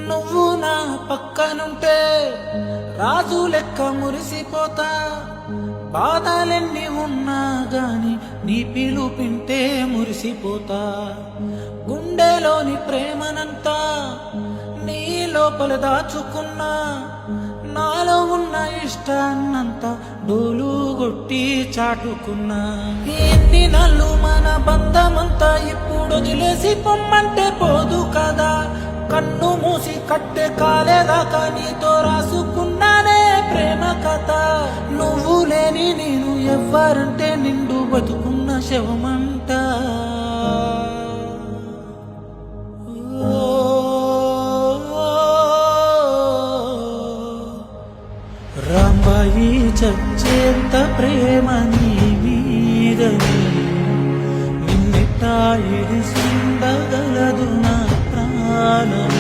నువ్వు నా పక్కనుంటే రాజు లెక్క మురిసిపోతా. బాధలెన్ని ఉన్నా గాని నీ పిలుపింటే మురిసిపోతా. గుండెలోని ప్రేమనంతా నీ లోపల దాచుకున్నా. నాలో ఉన్న ఇష్టాన్నంతా డోలు కొట్టి చాటుకున్నా. ఎన్ని నాళ్ళు మన బంధమంతా ఇప్పుడు వదిలేసి పొమ్మంటే పోదు కదా. కన్ను మూసి కట్టే కాలేదాకా నీతో రాసుకున్నానే ప్రేమ కథ. నువ్వు లేని నేను ఎవ్వరంటే నిండు బతుకున్న శవమంట. రాంబాయి చచ్చేంత ప్రేమ నీ మీదని నిన్నెట్టా ఎడిసిండగలదు నా ప్రాణం.